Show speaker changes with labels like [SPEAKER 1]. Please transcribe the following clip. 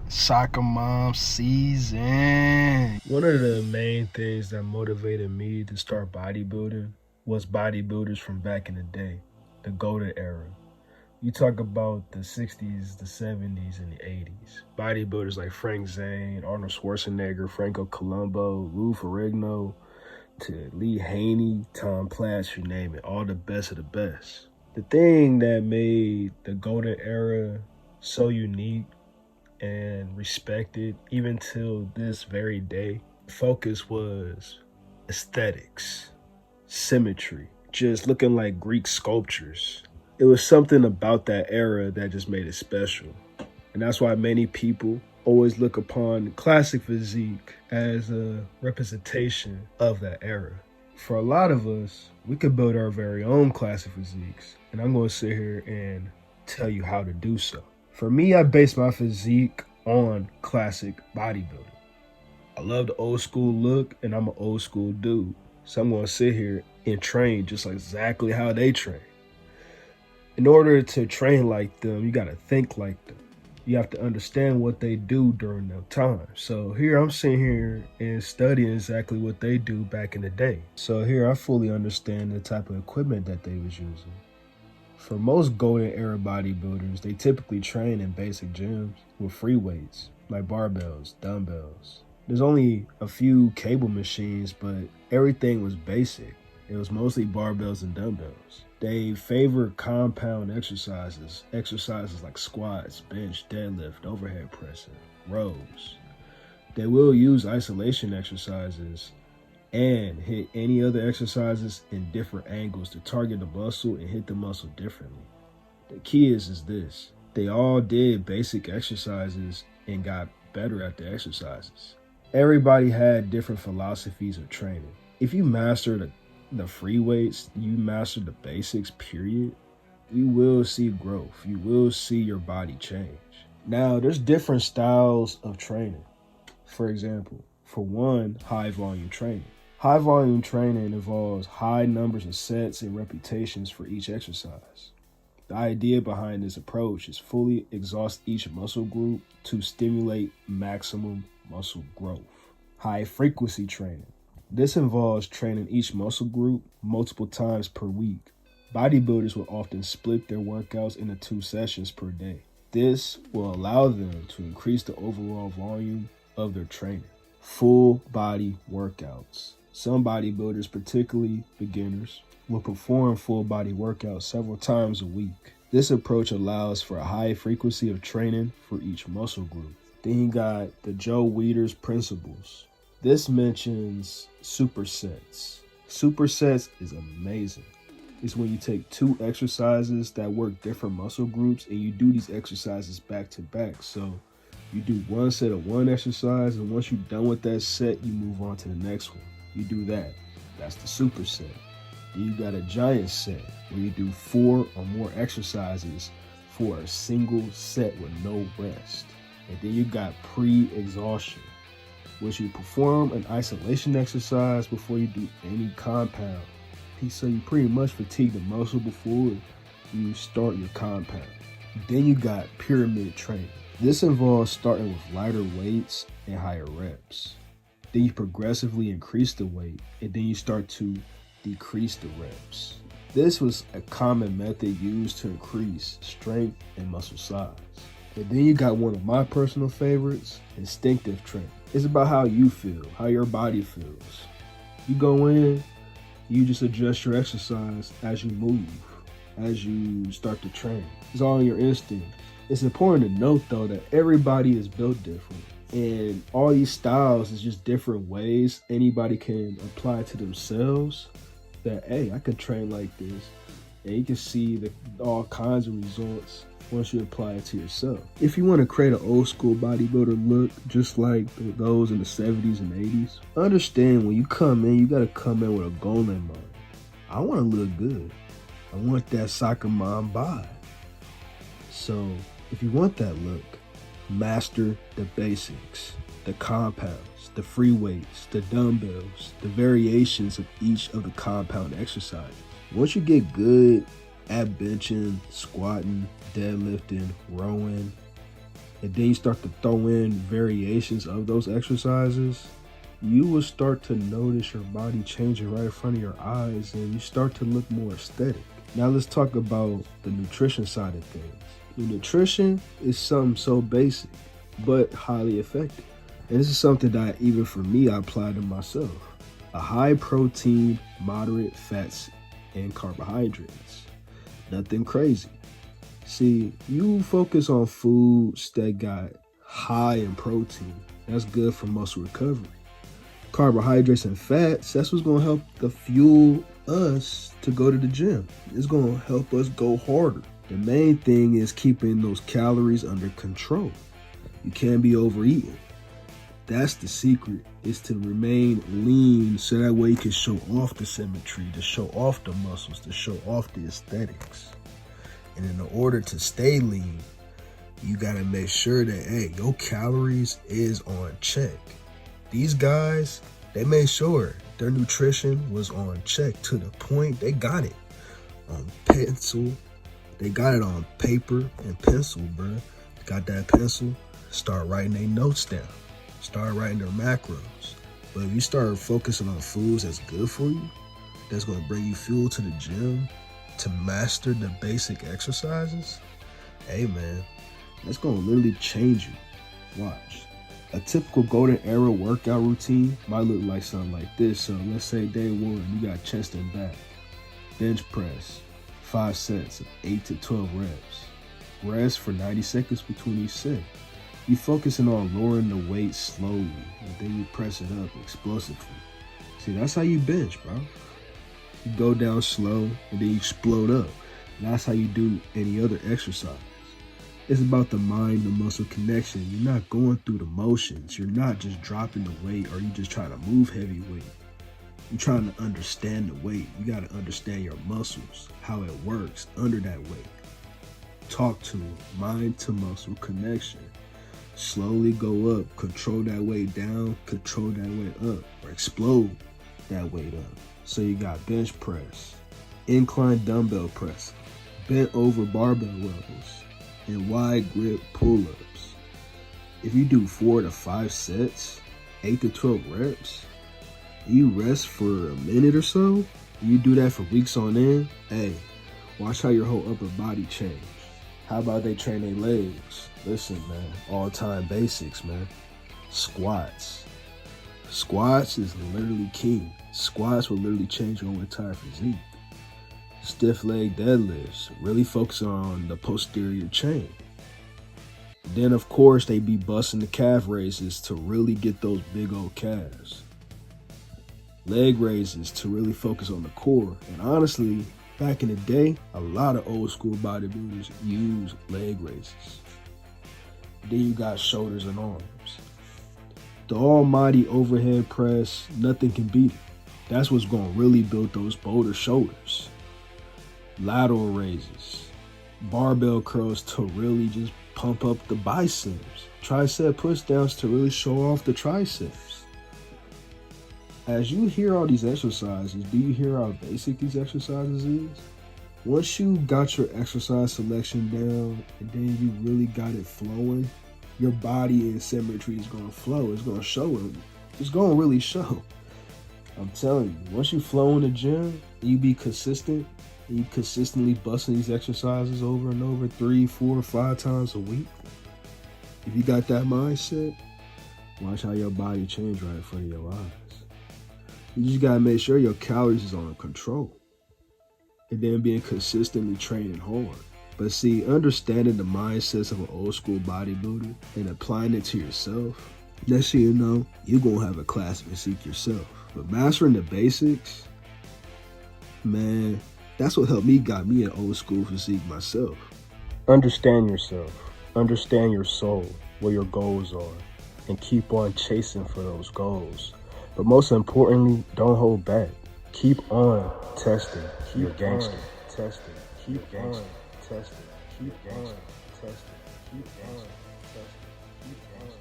[SPEAKER 1] Soccer mom season.
[SPEAKER 2] One of the main things that motivated me to start bodybuilding was bodybuilders from back in the day, the golden era. You talk about the 60s, the 70s, and the 80s. Bodybuilders like Frank Zane, Arnold Schwarzenegger, Franco Columbu, Lou Ferrigno, to Lee Haney, Tom Platz, you name it, all the best of the best. The thing that made the golden era so unique and respected even till this very day, focus was aesthetics, symmetry, just looking like Greek sculptures. It was something about that era that just made it special. And that's why many people always look upon classic physique as a representation of that era. For a lot of us, we could build our very own classic physiques. And I'm going to sit here and tell you how to do so. For me, I base my physique on classic bodybuilding. I love the old school look, and I'm an old school dude. So I'm going to sit here and train just like exactly how they train. In order to train like them, you got to think like them. You have to understand what they do during their time. So here I'm sitting here and studying exactly what they do back in the day. So here I fully understand the type of equipment that they was using. For most golden era bodybuilders, they typically train in basic gyms with free weights like barbells, dumbbells. There's only a few cable machines, but everything was basic. It was mostly barbells and dumbbells. They favor compound exercises like squats, bench, deadlift, overhead pressing, rows. They will use isolation exercises and hit any other exercises in different angles to target the muscle and hit the muscle differently. The key is this. They all did basic exercises and got better at the exercises. Everybody had different philosophies of training. If you master the free weights, you master the basics, period, you will see growth. You will see your body change. Now, there's different styles of training. For example, for one, high volume training. High volume training involves high numbers of sets and repetitions for each exercise. The idea behind this approach is fully exhaust each muscle group to stimulate maximum muscle growth. High frequency training. This involves training each muscle group multiple times per week. Bodybuilders will often split their workouts into 2 sessions per day. This will allow them to increase the overall volume of their training. Full body workouts. Some bodybuilders, particularly beginners, will perform full body workouts several times a week. This approach allows for a high frequency of training for each muscle group. Then you got the Joe Weider's principles. This mentions supersets. Supersets is amazing. It's when you take 2 exercises that work different muscle groups and you do these exercises back to back. So you do 1 set of 1 exercise, and once you're done with that set, you move on to the next one. You do that. That's the superset. Then you got a giant set where you do 4 or more exercises for a single set with no rest. And then you got pre-exhaustion, which you perform an isolation exercise before you do any compound. So you pretty much fatigue the muscle before you start your compound. Then you got pyramid training. This involves starting with lighter weights and higher reps. Then you progressively increase the weight, and then you start to decrease the reps. This was a common method used to increase strength and muscle size. And then you got one of my personal favorites, instinctive training. It's about how you feel, how your body feels. You go in, you just adjust your exercise as you move, as you start to train. It's all in your instinct. It's important to note though that everybody is built different, and all these styles is just different ways anybody can apply to themselves that, hey, I could train like this. And you can see all kinds of results once you apply it to yourself. If you want to create an old school bodybuilder look just like those in the 70s and 80s, understand when you come in, you got to come in with a goal in mind. I want to look good. I want that soccer mom bod. So if you want that look, master the basics, the compounds, the free weights, the dumbbells, the variations of each of the compound exercises. Once you get good at benching, squatting, deadlifting, rowing, and then you start to throw in variations of those exercises, you will start to notice your body changing right in front of your eyes, and you start to look more aesthetic. Now let's talk about the nutrition side of things. The nutrition is something so basic, but highly effective. And this is something that even for me, I apply to myself. A high protein, moderate fats, and carbohydrates. Nothing crazy. See, you focus on foods that got high in protein. That's good for muscle recovery. Carbohydrates and fats, that's what's going to help to fuel us to go to the gym. It's going to help us go harder. The main thing is keeping those calories under control. You can't be overeating. That's the secret, is to remain lean so that way you can show off the symmetry, to show off the muscles, to show off the aesthetics. And in order to stay lean, you got to make sure that, hey, your calories is on check. These guys, they made sure their nutrition was on check to the point they got it on pencil. They got it on paper and pencil, bro. Got that pencil, start writing their notes down. Start writing their macros. But if you start focusing on foods that's good for you, that's going to bring you fuel to the gym, to master the basic exercises, hey man, that's going to literally change you. Watch. A typical golden era workout routine might look like something like this. So let's say day one, you got chest and back, bench press, 5 sets of 8 to 12 reps. Rest for 90 seconds between each set. You focusing on lowering the weight slowly, and then you press it up explosively. See, that's how you bench, bro. You go down slow, and then you explode up. And that's how you do any other exercise. It's about the mind, the muscle connection. You're not going through the motions. You're not just dropping the weight, or you just trying to move heavy weight. You're trying to understand the weight. You got to understand your muscles, how it works under that weight. Talk to it, mind to muscle connection. Slowly go up, control that weight down, control that weight up, or explode that weight up. So you got bench press, incline dumbbell press, bent over barbell levels, and wide grip pull-ups. If you do 4 to 5 sets, 8 to 12 reps, you rest for a minute or so, you do that for weeks on end, hey, watch how your whole upper body change. How about they train their legs? Listen, man, all-time basics, man. Squats. Squats is literally king. Squats will literally change your entire physique. Stiff leg deadlifts, really focus on the posterior chain. Then, of course, they be busting the calf raises to really get those big old calves. Leg raises to really focus on the core. And honestly, back in the day, a lot of old school bodybuilders use leg raises. Then you got shoulders and arms. The almighty overhead press, nothing can beat it. That's what's going to really build those boulder shoulders. Lateral raises, barbell curls to really just pump up the biceps. Tricep push downs to really show off the triceps. As you hear all these exercises, do you hear how basic these exercises is? Once you got your exercise selection down and then you really got it flowing, your body in symmetry is going to flow. It's going to show it. It's going to really show. I'm telling you, once you flow in the gym, you be consistent, and you consistently busting these exercises over and over 3, 4, 5 times a week. If you got that mindset, watch how your body change right in front of your eyes. You just gotta make sure your calories is on control. And then being consistently training hard. But see, understanding the mindsets of an old school bodybuilder and applying it to yourself, next thing you know, you're gonna have a class physique yourself. But mastering the basics, man, that's what helped me, got me an old school physique myself. Understand yourself, understand your soul, what your goals are, and keep on chasing for those goals. But most importantly, don't hold back. Keep on testing. Keep gangster. Testing. Keep gangster. Testing. Keep gangster. Testing. Keep gangster. Testing. Keep gangster.